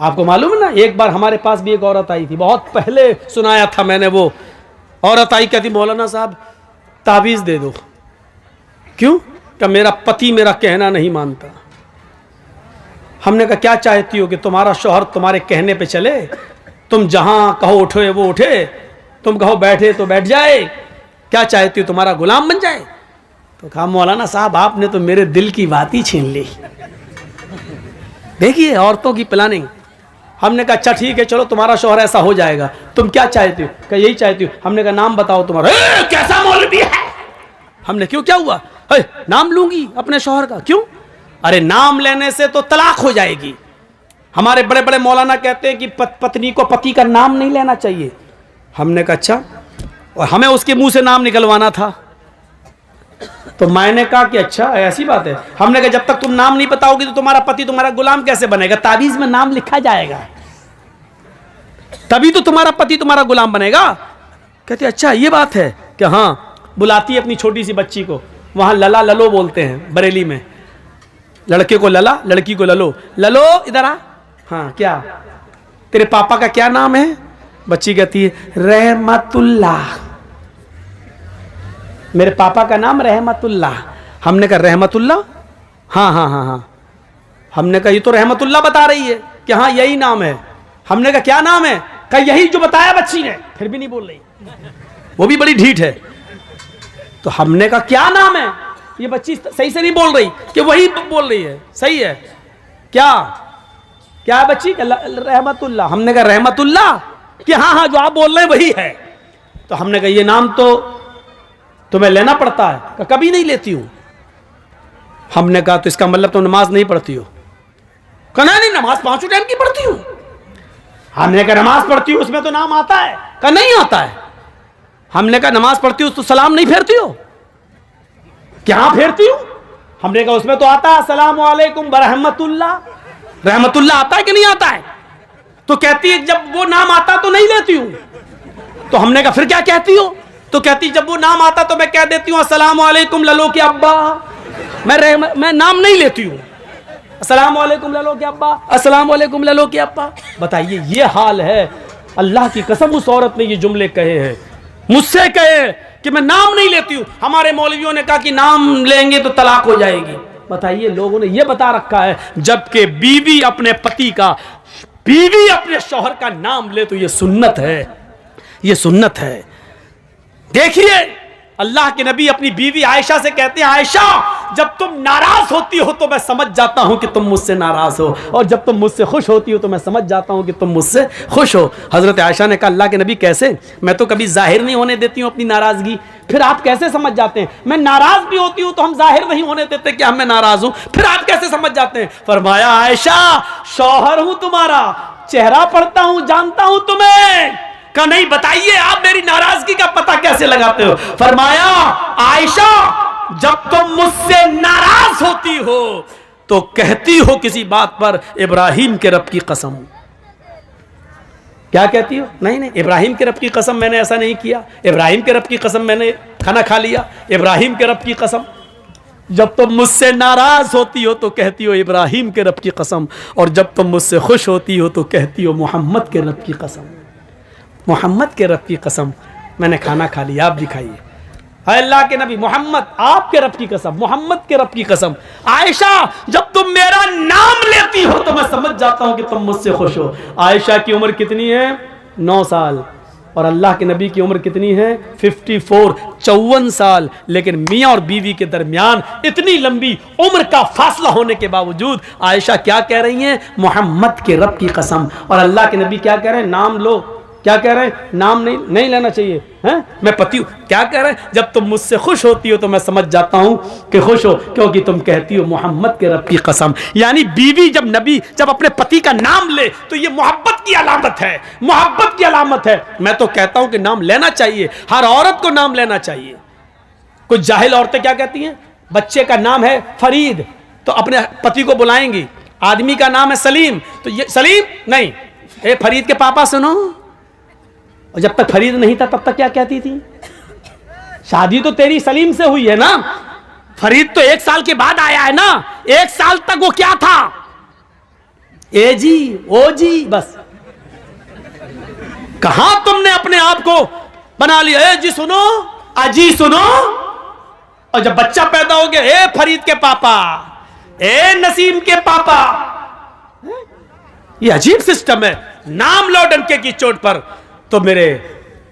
आपको मालूम है ना, एक बार हमारे पास भी एक औरत आई थी, बहुत पहले सुनाया था मैंने। वो औरत आई, कहती मौलाना साहब ताबीज़ दे दो। क्यों? कि मेरा पति मेरा कहना नहीं मानता। हमने कहा क्या चाहती हो कि तुम्हारा शौहर तुम्हारे कहने पे चले? तुम जहां कहो उठे वो उठे, तुम कहो बैठे तो बैठ जाए, क्या चाहती हो तुम्हारा गुलाम बन जाए? तो कहा मौलाना साहब आपने तो मेरे दिल की बात ही छीन ली। देखिए औरतों की प्लानिंग। हमने कहा अच्छा ठीक है चलो तुम्हारा शौहर ऐसा हो जाएगा, तुम क्या चाहती हो? कहा यही चाहती हो। हमने कहा नाम बताओ तुम्हारा। कैसा मौलवी है? हमने क्यों, क्या हुआ? नाम लूंगी अपने शौहर का। क्यों? अरे नाम लेने से तो तलाक हो जाएगी। हमारे बड़े बड़े मौलाना कहते हैं कि पत्नी को पति का नाम नहीं लेना चाहिए। हमने कहा अच्छा, और हमें उसके मुंह से नाम निकलवाना था। तो मैंने कहा कि अच्छा ऐसी बात है। हमने कहा जब तक तुम नाम नहीं बताओगी तो तुम्हारा पति तुम्हारा गुलाम कैसे बनेगा? ताबीज में नाम लिखा जाएगा, तभी तो तुम्हारा पति तुम्हारा गुलाम बनेगा। कहते अच्छा ये बात है कि हाँ। बुलाती है अपनी छोटी सी बच्ची को, वहां लला ललो बोलते हैं बरेली में। लड़के को लला, लड़की को ललो। ललो इधर आ। हाँ क्या तेरे पापा का क्या नाम है? बच्ची कहती है रहमतुल्लाह। मेरे पापा का नाम रहमतुल्लाह। हमने कहा रहमतुल्लाह? हाँ हाँ हाँ हाँ। हमने कहा ये तो रहमतुल्लाह बता रही है कि हाँ यही नाम है। हमने कहा क्या नाम है? कहा यही जो बताया बच्ची ने। फिर भी नहीं बोल रही, वो भी बड़ी ढीठ है। तो हमने कहा क्या नाम है? ये बच्ची सही से नहीं बोल रही कि वही बोल रही है। सही है क्या? क्या है बच्ची? रहमतुल्लाह। हमने कहा रहमतुल्लाह कि हाँ हाँ जो आप बोल रहे हैं वही है। तो हमने कहा ये नाम तो तुम्हें लेना पड़ता है। कहा कभी नहीं लेती हूं। हमने कहा तो इसका मतलब तुम नमाज नहीं पढ़ती हो? कहा नहीं नमाज 5 टाइम की पढ़ती हूं। हमने कहा नमाज पढ़ती हूं उसमें तो नाम आता है? कहा नहीं आता है। हमने कहा नमाज पढ़ती हूं तो सलाम नहीं फेरती हो? क्या फेरती हूं? हमने कहा उसमें तो आता है अस्सलामु अलैकुम बरहमतुल्लाह। रहमतुल्लाह आता है कि नहीं आता है? तो कहती है जब वो नाम आता तो नहीं लेती हूं। तो हमने कहा फिर क्या कहती हो? तो कहती जब वो नाम आता तो मैं कह देती हूँ अस्सलामु अलैकुम ललो के अब्बा। मैं नाम नहीं लेती हूँ। अस्सलामु अलैकुम ललो के अब्बा, अस्सलामु अलैकुम ललो के अब्बा। बताइए ये हाल है। अल्लाह की कसम उस औरत ने ये जुमले कहे हैं, मुझसे कहे कि मैं नाम नहीं लेती हूँ। हमारे मौलवियों ने कहा कि नाम लेंगे तो तलाक हो जाएगी। बताइए लोगों ने ये बता रखा है, जबकि बीवी अपने पति का, बीवी अपने शौहर का नाम ले तो ये सुन्नत है, ये सुन्नत है। देखिए अल्लाह के नबी अपनी बीवी आयशा से कहते हैं आयशा जब तुम नाराज होती हो तो मैं समझ जाता हूं कि तुम मुझसे नाराज हो, और जब तुम मुझसे खुश होती हो तो मैं समझ जाता हूं कि तुम मुझसे खुश हो। हजरत आयशा ने कहा अल्लाह के नबी कैसे? मैं तो कभी जाहिर नहीं होने देती हूं अपनी नाराजगी, फिर आप कैसे समझ जाते हैं? मैं नाराज भी होती हूं तो हम जाहिर नहीं होने देते कि मैं नाराज हूं, फिर आप कैसे समझ जाते हैं? फरमाया आयशा शौहर हूं तुम्हारा, चेहरा पढ़ता हूं, जानता हूं तुम्हें। का नहीं बताइए आप मेरी नाराजगी का पता कैसे लगाते हो? फरमाया आयशा जब तुम मुझसे नाराज होती हो तो कहती हो किसी बात पर इब्राहिम के रब की कसम। क्या कहती हो? नहीं नहीं इब्राहिम के रब की कसम मैंने ऐसा नहीं किया, इब्राहिम के रब की कसम मैंने खाना खा लिया, इब्राहिम के रब की कसम। जब तुम मुझसे नाराज होती हो तो कहती हो इब्राहिम के रब की कसम, और जब तुम मुझसे खुश होती हो तो कहती हो मोहम्मद के रब की कसम। मोहम्मद के रब की कसम मैंने खाना खा लिया, आप दिखाइए। अल्लाह के नबी मोहम्मद आपके रब की कसम, मोहम्मद के रब की कसम। आयशा जब तुम मेरा नाम लेती हो तो मैं समझ जाता हूं कि तुम मुझसे खुश हो। आयशा की उम्र कितनी है? 9 साल। और अल्लाह के नबी की उम्र कितनी है? 54, 54 साल। लेकिन मियाँ और बीवी के दरमियान इतनी लंबी उम्र का फासला होने के बावजूद आयशा क्या कह रही हैं? मोहम्मद के रब की कसम। और अल्लाह के नबी क्या कह रहे हैं? नाम लो। क्या कह रहे हैं? नाम नहीं लेना चाहिए हैं? मैं पति हूं। क्या कह रहे हैं? जब तुम मुझसे खुश होती हो तो मैं समझ जाता हूं कि खुश हो, क्योंकि तुम कहती हो मोहम्मद के रब की कसम। यानी बीवी जब अपने पति का नाम ले तो ये मोहब्बत की अलामत है, मोहब्बत की अलामत है। मैं तो कहता हूं कि नाम लेना चाहिए, हर औरत को नाम लेना चाहिए। कुछ जाहिल औरतें क्या कहती हैं? बच्चे का नाम है फरीद तो अपने पति को बुलाएंगी, आदमी का नाम है सलीम तो ये सलीम नहीं, ए फरीद के पापा सुनो। और जब तक फरीद नहीं था तब तक क्या कहती थी? शादी तो तेरी सलीम से हुई है ना, फरीद तो 1 साल के बाद आया है ना। 1 साल तक वो क्या था? ए जी, ओ जी, बस। कहां तुमने अपने आप को बना लिया, ए जी सुनो, अजी सुनो। और जब बच्चा पैदा हो गया, ए फरीद के पापा, ए नसीम के पापा। ये अजीब सिस्टम है, नाम लो डंके की चोट पर। तो मेरे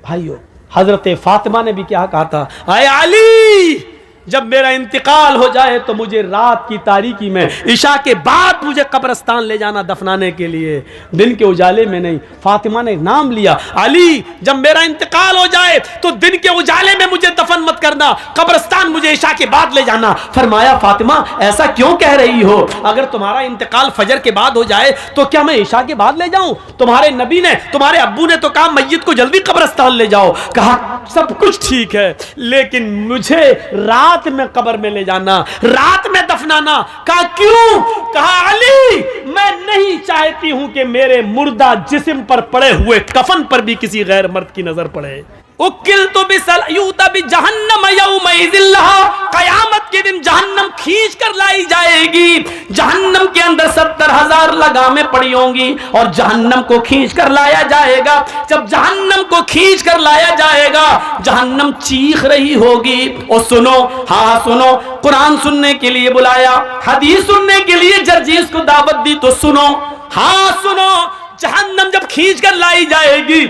भाइयों, हजरत फातिमा ने भी क्या कहा था, आए अली, जब मेरा इंतकाल हो जाए तो मुझे रात की तारीकी में इशा के बाद मुझे कब्रिस्तान ले जाना दफनाने के लिए, दिन के उजाले में नहीं। फातिमा ने नाम लिया, अली जब मेरा इंतकाल हो जाए तो दिन के उजाले में मुझे दफन मत करना, कब्रिस्तान मुझे इशा के बाद ले जाना। फरमाया, फातिमा ऐसा क्यों कह रही हो? अगर तुम्हारा इंतकाल फजर के बाद हो जाए तो क्या मैं इशा के बाद ले जाऊं? तुम्हारे नबी ने, तुम्हारे अब्बू ने तो कहा मैयत को जल्दी कब्रिस्तान ले जाओ। कहा सब कुछ ठीक है, लेकिन मुझे रात में कब्र में ले जाना, रात में दफनाना। कहा क्यों? कहा अली, मैं नहीं चाहती हूं कि मेरे मुर्दा जिस्म पर पड़े हुए कफन पर भी किसी गैर मर्द की नजर पड़े। उकिल तो जहन्नम कयामत के दिन जहन्नम खींच कर लाई जाएगी। जहन्नम के अंदर 70,000 लगामें पड़ी होंगी और जहन्नम को खींच कर लाया जाएगा। जब जहन्नम को खींच कर लाया जाएगा, जहन्नम चीख रही होगी। और सुनो, हाँ सुनो, कुरान सुनने के लिए बुलाया, हदीस सुनने के लिए जर्जीस को दावत दी, तो सुनो, हाँ सुनो। जहन्नम जब खींच कर लाई जाएगी,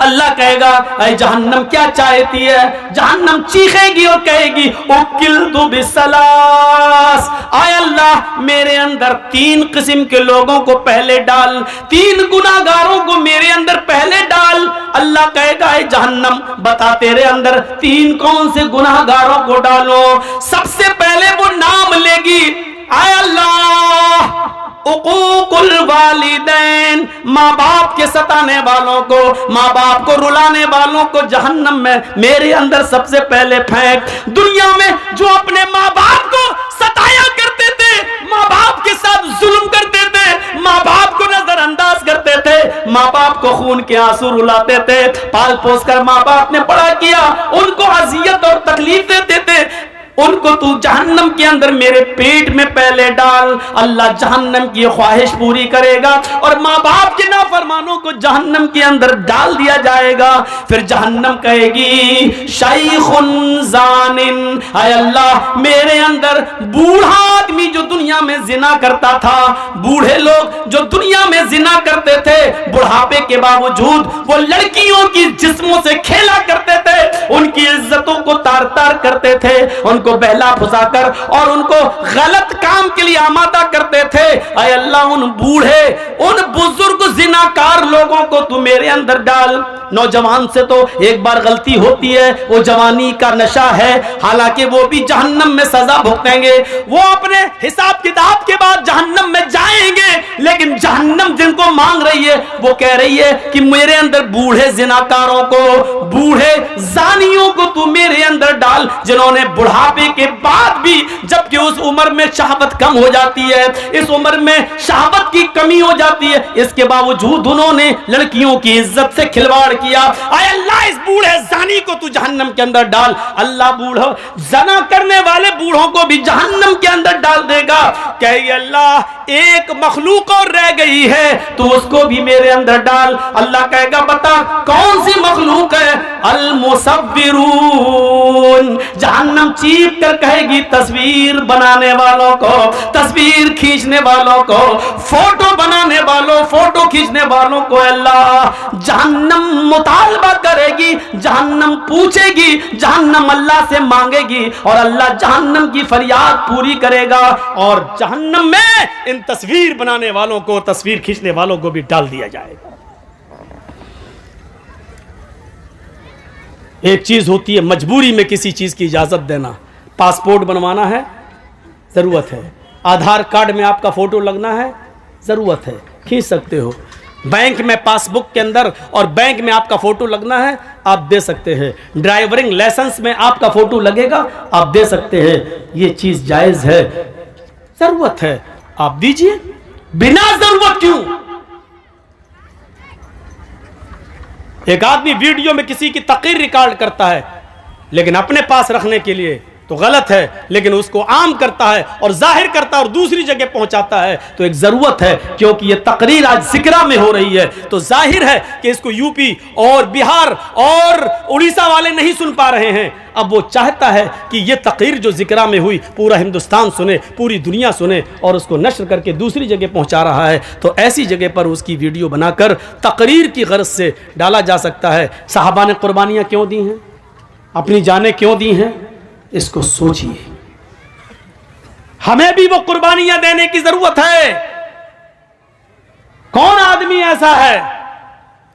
अल्लाह कहेगा, ऐ जहन्नम क्या चाहती है? जहन्नम चीखेगी और कहेगी, उकिल तु बिसलास, आय अल्लाह मेरे अंदर 3 किस्म के लोगों को पहले डाल, 3 गुनाहगारों को मेरे अंदर पहले डाल। अल्लाह कहेगा, ऐ जहन्नम बता तेरे अंदर 3 कौन से गुनाहगारों को डालो? सबसे पहले वो नाम लेगी, आय अल्लाह उकूकुल वालिदैन, माँ बाप के सताने वालों को, माँ बाप को रुलाने वालों को जहन्नम में मेरे अंदर सबसे पहले फेंक। दुनिया में जो अपने माँ बाप को सताया करते थे, माँ बाप के साथ जुल्म करते थे, माँ बाप को नजरअंदाज करते थे, माँ बाप को खून के आंसू रुलाते थे, पाल पोस कर माँ बाप ने बड़ा किया, उनको अजियत और तकलीफ देते थे, उनको तू जहन्नम के अंदर मेरे पेट में पहले डाल। अल्लाह जहन्नम की ख्वाहिश पूरी करेगा और माँ बाप के नाफरमानों को जहन्नम के अंदर डाल दिया जाएगा। फिर जहन्नम कहेगी, शैखुन जानिन, हाय अल्लाह मेरे अंदर बूढ़ा आदमी जो दुनिया में जिना करता था, बूढ़े लोग जो दुनिया में जिना करते थे, बुढ़ापे के बावजूद वो लड़कियों की जिस्मों से खेला करते थे, उनकी इज्जतों को तार तार करते थे, उनको बहला फुसाकर और उनको गलत काम के लिए आमादा करते थे। ऐ अल्लाह उन बूढ़े, उन बुजुर्ग जिनाकार लोगों को तू मेरे अंदर डाल। नौजवान से तो एक बार गलती होती है, वो जवानी का नशा है, हालांकि वो भी जहन्नम में सजा भुगतेंगे, वो अपने हिसाब किताब के बाद जहन्नम में जाएंगे। लेकिन जहन्नम जिनको मांग रही है, वो कह रही है कि मेरे अंदर बूढ़े जिनाकारों को, बूढ़े जानियों को तू मेरे अंदर डाल, जिन्होंने बुढ़ापे के बाद भी, जबकि उस उम्र में शहावत कम हो जाती है, इस उम्र में शहावत की कमी हो जाती है, इसके बावजूद उन्होंने लड़कियों की इज्जत से खिलवाड़ किया। आय अल्लाह इस बूढ़े जानी को तू जहन्नम के अंदर डाल। अल्लाह बूढ़ा जना करने वाले बूढ़ों को भी जहन्नम के अंदर डाल देगा। कहे अल्लाह एक मखलूक और रह गई है, तो उसको भी मेरे अंदर डाल। अल्लाह कहेगा, बता कौन सी मखलूक है? अल मुसव्विरून, जहन्नम चीख कर कहेगी, तस्वीर बनाने वालों को, तस्वीर खींचने वालों को, फोटो बनाने वालों, फोटो खींचने वालों को अल्लाह जहन्नम मुतालबा करेगी, जहन्नम पूछेगी, जहन्नम अल्लाह से मांगेगी और अल्लाह जहन्नम की फरियाद पूरी करेगा और जहन्नम में इन तस्वीर बनाने वालों को, तस्वीर खींचने वालों को भी डाल दिया जाएगा। एक चीज होती है मजबूरी में किसी चीज की इजाजत देना। पासपोर्ट बनवाना है, जरूरत है। आधार कार्ड में आपका फोटो लगना है, जरूरत है, खींच सकते हो। बैंक में पासबुक के अंदर और बैंक में आपका फोटो लगना है, आप दे सकते हैं। ड्राइविंग लाइसेंस में आपका फोटो लगेगा, आप दे सकते हैं। ये चीज जायज है, जरूरत है, आप दीजिए। बिना जरूरत क्यों? एक आदमी वीडियो में किसी की तकरीर रिकॉर्ड करता है, लेकिन अपने पास रखने के लिए तो गलत है, लेकिन उसको आम करता है और जाहिर करता है और दूसरी जगह पहुंचाता है तो एक जरूरत है, क्योंकि ये तकरीर आज जिक्रा में हो रही है तो जाहिर है कि इसको यूपी और बिहार और उड़ीसा वाले नहीं सुन पा रहे हैं। अब वो चाहता है कि ये तकरीर जो जिक्रा में हुई पूरा हिंदुस्तान सुने, पूरी दुनिया सुने, और उसको नश्र करके दूसरी जगह पहुंचा रहा है। तो ऐसी जगह पर उसकी वीडियो बनाकर तकरीर की गर्ज से डाला जा सकता है। सहाबा ने कुर्बानियां क्यों दी हैं, अपनी जानें क्यों दी हैं, इसको सोचिए। हमें भी वो कुर्बानियां देने की जरूरत है। कौन आदमी ऐसा है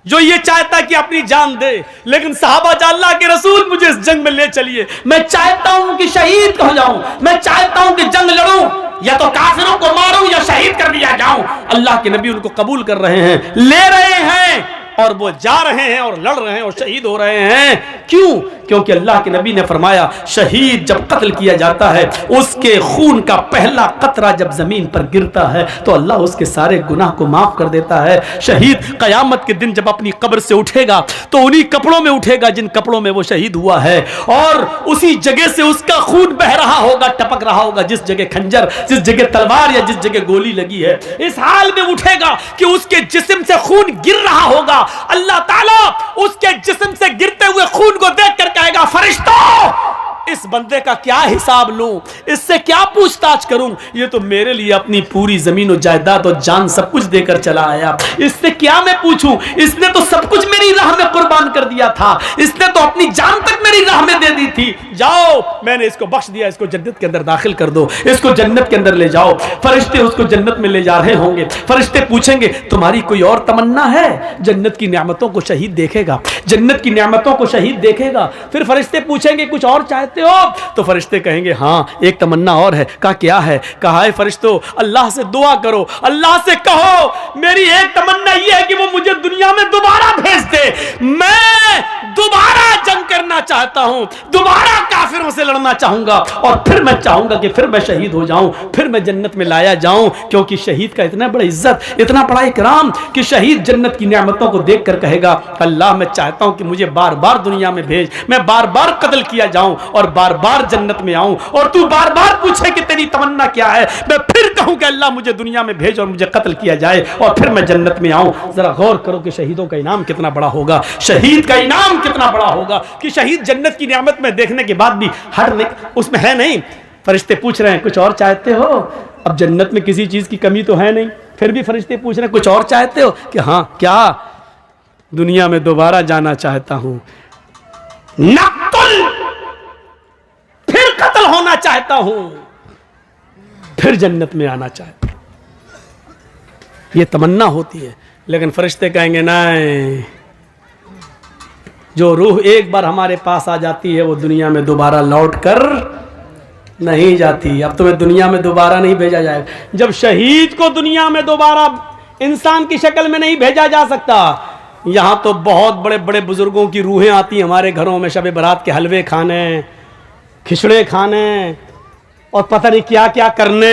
जो ये चाहता कि अपनी जान दे, लेकिन साहबा अल्लाह के रसूल मुझे इस जंग में ले चलिए, मैं चाहता हूं कि शहीद हो जाऊं, मैं चाहता हूं कि जंग लड़ूं, या तो काफिरों को मारूं या शहीद कर दिया जाऊं। अल्लाह के नबी उनको कबूल कर रहे हैं, ले रहे हैं, और वो जा रहे हैं और लड़ रहे हैं और शहीद हो रहे हैं। क्यों? क्योंकि अल्लाह के नबी ने फरमाया शहीद जब कत्ल किया जाता है, उसके खून का पहला कतरा जब जमीन पर गिरता है तो अल्लाह उसके सारे गुनाह को माफ कर देता है। शहीद कयामत के दिन जब अपनी कब्र से उठेगा तो उन्हीं कपड़ों में उठेगा जिन कपड़ों में वो शहीद हुआ है, और उसी जगह से उसका खून बह रहा होगा, टपक रहा होगा, जिस जगह खंजर, जिस जगह तलवार या जिस जगह गोली लगी है। इस हाल में उठेगा कि उसके जिस्म से खून गिर रहा होगा। अल्लाह ताला उसके जिस्म से गिरते हुए खून को देखकर कहेगा फरिश्तों, इस बंदे का क्या हिसाब लूं, इससे क्या पूछताछ करूं, ये तो मेरे लिए अपनी पूरी जमीन और जायदाद और जान सब कुछ देकर चला आया, इससे क्या मैं पूछूं, इसने तो सब कुछ मेरी राह में कुर्बान कर दिया था, इसने तो अपनी जान तक मेरी राह में दे दी थी। जाओ, मैंने इसको बख्श दिया, इसको जन्नत के अंदर दाखिल कर दो, इसको जन्नत के अंदर ले जाओ। फरिश्ते उसको जन्नत में ले जा रहे होंगे। फरिश्ते पूछेंगे तुम्हारी कोई और तमन्ना है? जन्नत की नेमतों को शहीद देखेगा, जन्नत की नेमतों को शहीद देखेगा। फिर फरिश्ते पूछेंगे कुछ और चाहते हो? तो फरिश्ते कहेंगे हाँ एक तमन्ना और है। कहा क्या है? कहा है फरिश्तों अल्लाह से दुआ करो, अल्लाह से कहो मेरी एक तमन्ना यह है कि वो मुझे दुनिया में दोबारा भेज दे, मैं दोबारा जंग करना चाहता हूं, दोबारा काफिरों से लड़ना चाहूंगा, और फिर मैं चाहूंगा कि फिर मैं शहीद हो जाऊं, फिर मैं जन्नत में लाया जाऊं। क्योंकि शहीद का इतना बड़ा इज्जत, इतना बड़ा इकराम कि शहीद जन्नत की नेमतों को देखकर कहेगा अल्लाह मैं चाहता हूं कि मुझे बार बार दुनिया में भेज, मैं बार बार कत्ल किया जाऊं और बार बार जन्नत में आऊं, और तू बार बार पूछे कि तेरी तमन्ना क्या है, मैं फिर कहूं कि अल्लाह मुझे दुनिया में भेज और मुझे कत्ल किया जाए और फिर मैं जन्नत में आऊं। जरा गौर करो कि शहीदों का इनाम कितना बड़ा होगा, शहीद का इनाम कितना बड़ा होगा कि शहीद जन्नत की नियामत में देखने के बाद भी हर उसमें है नहीं। फरिश्ते पूछ रहे हैं कुछ और चाहते हो? अब जन्नत में किसी चीज की कमी तो है नहीं, फिर भी फरिश्ते पूछ रहे हैं कुछ और चाहते हो? कि हाँ क्या? दुनिया में दोबारा जाना चाहता हूं, नक्तुल, फिर कत्ल होना चाहता हूं, फिर जन्नत में आना चाहता हूं। यह तमन्ना होती है। लेकिन फरिश्ते कहेंगे नहीं, जो रूह एक बार हमारे पास आ जाती है वो दुनिया में दोबारा लौट कर नहीं जाती। अब तुम्हें दुनिया में दोबारा नहीं भेजा जाएगा। जब शहीद को दुनिया में दोबारा इंसान की शक्ल में नहीं भेजा जा सकता, यहां तो बहुत बड़े बड़े बुजुर्गों की रूहें आती हैं हमारे घरों में, शब बारात के हलवे खाने, खिचड़े खाने और पता नहीं क्या क्या करने।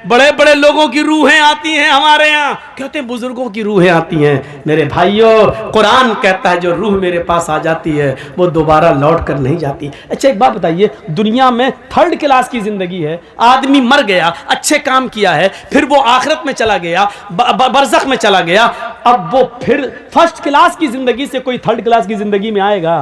बड़े बड़े लोगों की रूहें आती हैं हमारे यहाँ, कहते हैं बुजुर्गों की रूहें आती हैं। मेरे भाइयों, कुरान कहता है जो रूह मेरे पास आ जाती है वो दोबारा लौट कर नहीं जाती। अच्छा एक बात बताइए, दुनिया में थर्ड क्लास की जिंदगी है, आदमी मर गया, अच्छे काम किया है, फिर वो आखिरत में चला गया, बरज़ख में चला गया, अब वो फिर फर्स्ट क्लास की जिंदगी से कोई थर्ड क्लास की जिंदगी में आएगा?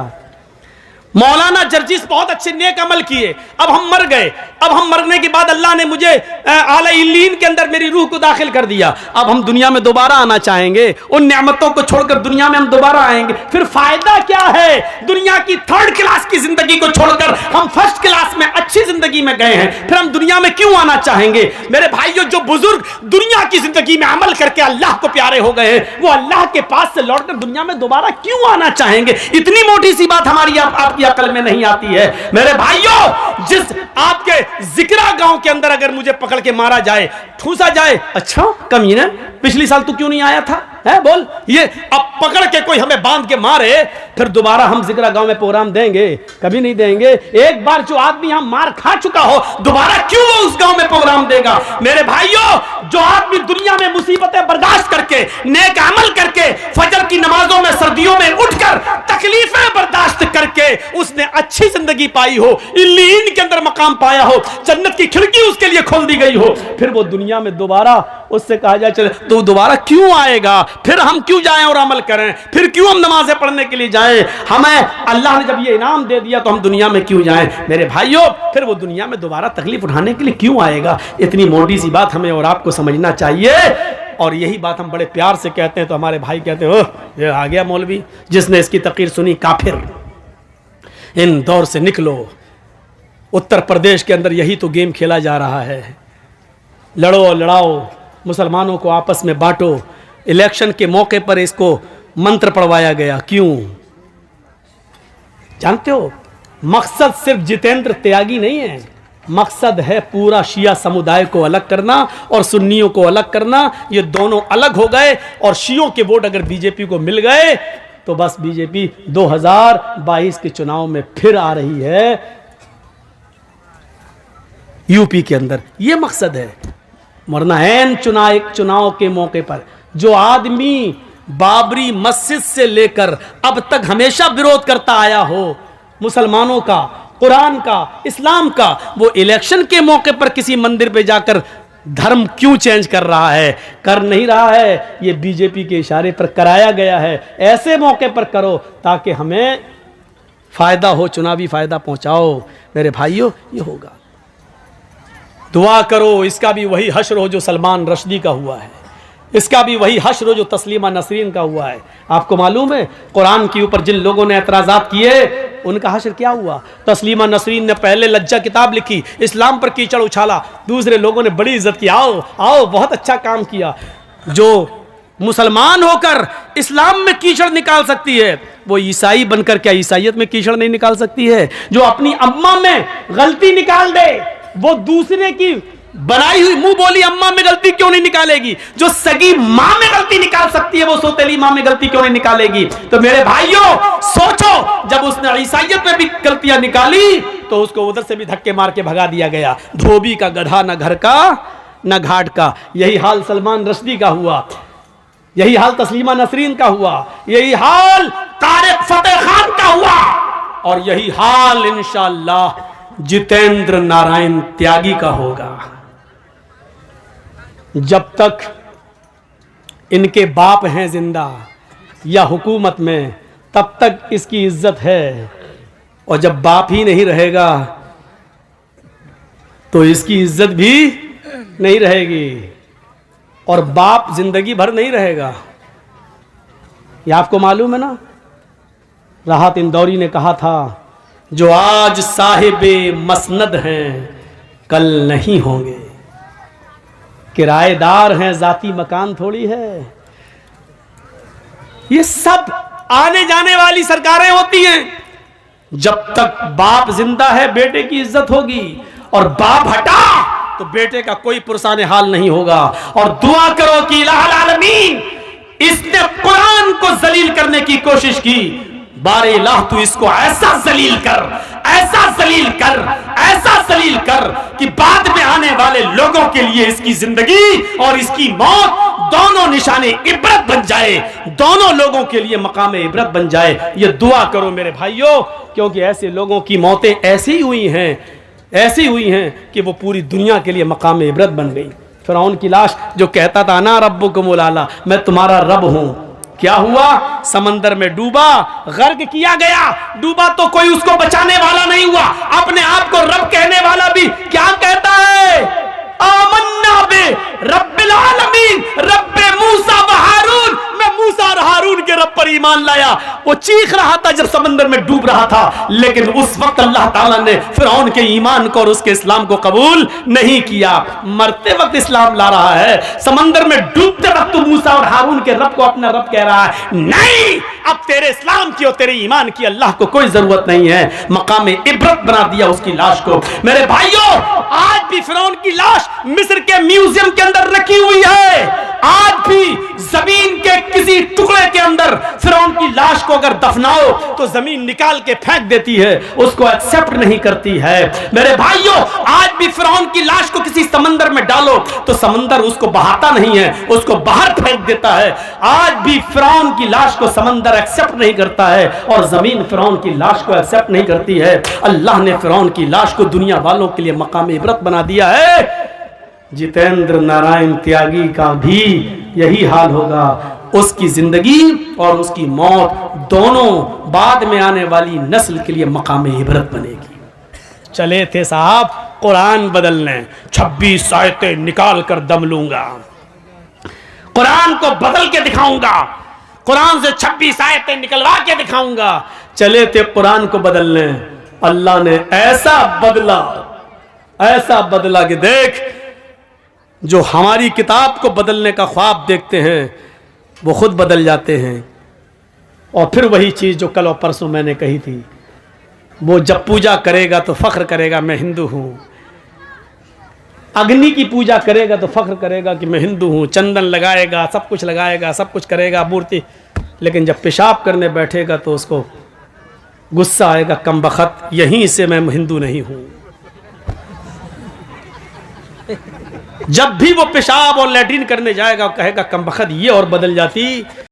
मौलाना जर्जिस बहुत अच्छे नेक अमल किए, अब हम मर गए, अब हम मरने के बाद अल्लाह ने मुझे आला इल्लीन के अंदर मेरी रूह को दाखिल कर दिया, अब हम दुनिया में दोबारा आना चाहेंगे, उन नेमतों को छोड़कर दुनिया में हम दोबारा आएंगे, फिर फायदा क्या है? दुनिया की थर्ड क्लास की जिंदगी को छोड़कर हम फर्स्ट क्लास में अच्छी जिंदगी में गए हैं, फिर हम दुनिया में क्यों आना चाहेंगे? मेरे भाइयों, जो बुजुर्ग दुनिया की जिंदगी में अमल करके अल्लाह को प्यारे हो गए हैं, वो अल्लाह के पास से लौटकर दुनिया में दोबारा क्यों आना चाहेंगे? इतनी मोटी सी बात हमारी आपकी अकल में नहीं आती है। मेरे भाइयों, जिस आपके जिक्रा गांव के अंदर अगर मुझे पकड़ के मारा जाए, ठूसा जाए, अच्छा कमीने पिछली साल तू क्यों नहीं आया था, है बोल, ये अब पकड़ के कोई हमें बांध के मारे, फिर दोबारा हम जिक्रा गांव में प्रोग्राम देंगे? कभी नहीं देंगे। एक बार जो आदमी हम मार खा चुका हो, दोबारा क्यों वो उस गांव में प्रोग्राम देगा? मेरे भाइयों, जो आदमी दुनिया में मुसीबतें बर्दाश्त करके, नेक अमल करके, फजर की नमाजों में सर्दियों वादियों में उठकर तकलीफें बर्दाश्त करके उसने अच्छी जिंदगी पाई हो, इल्लीन के अंदर मकाम पाया हो, जन्नत की खिड़की उसके लिए खोल दी गई हो, फिर वो दुनिया में दोबारा उससे कहा जाए चले तो दोबारा क्यों आएगा? फिर हम क्यों जाएं और अमल करें? फिर क्यों हम नमाजें पढ़ने के लिए जाएं? हमें अल्लाह ने जब ये इनाम दे दिया तो हम दुनिया में क्यों जाएं? मेरे भाइयों, फिर वो दुनिया में दोबारा तकलीफ उठाने के लिए क्यों आएगा? इतनी मोटी सी बात हमें और आपको समझना चाहिए। और यही बात हम बड़े प्यार से कहते हैं तो हमारे भाई कहते हैं ओह ये आ गया मौलवी, जिसने इसकी तकरीर सुनी काफिर, इन दौर से निकलो। उत्तर प्रदेश के अंदर यही तो गेम खेला जा रहा है, लड़ो और लड़ाओ, मुसलमानों को आपस में बांटो। इलेक्शन के मौके पर इसको मंत्र पढ़वाया गया, क्यों जानते हो? मकसद सिर्फ जितेंद्र त्यागी नहीं है, मकसद है पूरा शिया समुदाय को अलग करना और सुन्नियों को अलग करना। ये दोनों अलग हो गए और शियों के वोट अगर बीजेपी को मिल गए तो बस बीजेपी 2022 के चुनाव में फिर आ रही है यूपी के अंदर। ये मकसद है। वरना ऐन चुनाव के मौके पर जो आदमी बाबरी मस्जिद से लेकर अब तक हमेशा विरोध करता आया हो मुसलमानों का, कुरान का, इस्लाम का, वो इलेक्शन के मौके पर किसी मंदिर पे जाकर धर्म क्यों चेंज कर रहा है? कर नहीं रहा है, ये बीजेपी के इशारे पर कराया गया है। ऐसे मौके पर करो ताकि हमें फायदा हो, चुनावी फायदा पहुंचाओ। मेरे भाइयों, ये होगा। दुआ करो इसका भी वही हश्र हो जो सलमान रश्दी का हुआ है, इसका भी वही हश्र हो जो तस्लीमा नसरीन का हुआ है। आपको मालूम है कुरान के ऊपर जिन लोगों ने एतराज़ात किए उनका हश्र क्या हुआ? तस्लीमा नसरीन ने पहले लज्जा किताब लिखी, इस्लाम पर कीचड़ उछाला, दूसरे लोगों ने बड़ी इज्जत की, आओ आओ बहुत अच्छा काम किया। जो मुसलमान होकर इस्लाम में कीचड़ निकाल सकती है वो ईसाई बनकर क्या ईसाइयत में कीचड़ नहीं निकाल सकती है? जो अपनी अम्मा में गलती निकाल दे वो दूसरे की बनाई हुई मुंह बोली अम्मा में गलती क्यों नहीं निकालेगी? जो सगी मां में गलती निकाल सकती है वो सोतेली मां में गलती क्यों नहीं निकालेगी? तो मेरे भाइयों सोचो, जब उसने ईसाइयत में भी गलतियां निकाली तो उसको उधर से भी धक्के मार के भगा दिया गया। धोबी का गधा न घर का न घाट का। यही हाल सलमान रश्दी का हुआ, यही हाल तस्लीमा नसरीन का हुआ, यही हाल तारिक फतेह खान का हुआ और यही हाल इंशाअल्लाह जितेंद्र नारायण त्यागी का होगा। जब तक इनके बाप हैं जिंदा या हुकूमत में तब तक इसकी इज्जत है, और जब बाप ही नहीं रहेगा तो इसकी इज्जत भी नहीं रहेगी, और बाप जिंदगी भर नहीं रहेगा। ये आपको मालूम है ना, राहत इंदौरी ने कहा था जो आज साहिबे मसनद हैं कल नहीं होंगे, किराएदार हैं जाती मकान थोड़ी है। ये सब आने जाने वाली सरकारें होती हैं। जब तक बाप जिंदा है बेटे की इज्जत होगी, और बाप हटा तो बेटे का कोई पुरसाने हाल नहीं होगा। और दुआ करो कि इलाहुल आलमीन, इसने कुरान को जलील करने की कोशिश की, बारे इलाह तू इसको ऐसा जलील कर, ऐसा जलील कर, ऐसा जलील कर कि बाद में आने वाले लोगों के लिए इसकी जिंदगी और इसकी मौत दोनों निशाने इबरत बन जाए, दोनों लोगों के लिए मकाम इबरत बन जाए। ये दुआ करो मेरे भाइयों, क्योंकि ऐसे लोगों की मौतें ऐसी हुई हैं, ऐसी हुई हैं कि वो पूरी दुनिया के लिए मकाम इबरत बन गई। फिरौन की लाश जो कहता था ना रब्बुकुमुल आला, मैं तुम्हारा रब हूं, क्या हुआ? समंदर में डूबा, गर्क किया गया। डूबा तो कोई उसको बचाने वाला नहीं हुआ, अपने आप को रब कहने वाला भी क्या कहता है? आमन्ना बे रब्बिल आलमीन, रब्बे मूसा व हारून, मैं मूसा और हारून के रब पर ईमान लाया। वो चीख रहा था जब समंदर में डूब रहा था, लेकिन उस वक्त अल्लाह ताला ने फिरौन के ईमान को और उसके इस्लाम को कबूल नहीं किया। मरते वक्त इस्लाम ला रहा है, समंदर में डूबते वक्त मूसा और हारून के रब को अपना रब कह रहा है। नहीं, अब तेरे इस्लाम की और तेरे ईमान की अल्लाह को कोई जरूरत नहीं है। मकाम इबरत बना दिया उसकी लाश को। मेरे भाइयों, आज भी फिरौन की लाश मिस्र के म्यूजियम के अंदर रखी हुई है। आज भी जमीन के किसी किसी टुकड़े के अंदर फिरौन की लाश को अगर दफनाओ तो जमीन निकाल के फेंक देती है, उसको एक्सेप्ट नहीं करती है। मेरे भाइयों, आज भी फिरौन की लाश को किसी समंदर में डालो तो समंदर उसको बहाता नहीं है, उसको बाहर फेंक देता है। आज भी फिरौन की लाश को समंदर एक्सेप्ट नहीं करता है और जमीन फिरौन की लाश को एक्सेप्ट नहीं करती है। अल्लाह ने फिरौन की लाश को दुनिया वालों के लिए मकाम इबरत बना दिया है। जितेंद्र नारायण त्यागी का भी यही हाल होगा। उसकी जिंदगी और उसकी मौत दोनों बाद में आने वाली नस्ल के लिए मकाम इबरत बनेगी। चले थे साहब कुरान बदलने, 26 आयतें निकाल कर दम लूंगा, कुरान को बदल के दिखाऊंगा, कुरान से 26 आयतें निकलवा के दिखाऊंगा। चले थे कुरान को बदलने, अल्लाह ने ऐसा बदला कि देख, जो हमारी किताब को बदलने का ख्वाब देखते हैं वो खुद बदल जाते हैं। और फिर वही चीज़ जो कल और परसों मैंने कही थी, वो जब पूजा करेगा तो फख्र करेगा मैं हिंदू हूँ, अग्नि की पूजा करेगा तो फख्र करेगा कि मैं हिंदू हूँ, चंदन लगाएगा, सब कुछ लगाएगा, सब कुछ करेगा, मूर्ति, लेकिन जब पेशाब करने बैठेगा तो उसको गुस्सा आएगा, कमबख्त, यहीं से मैं हिंदू नहीं हूँ। जब भी वो पेशाब और लैट्रिन करने जाएगा कहेगा कमबख्त ये और बदल जाती।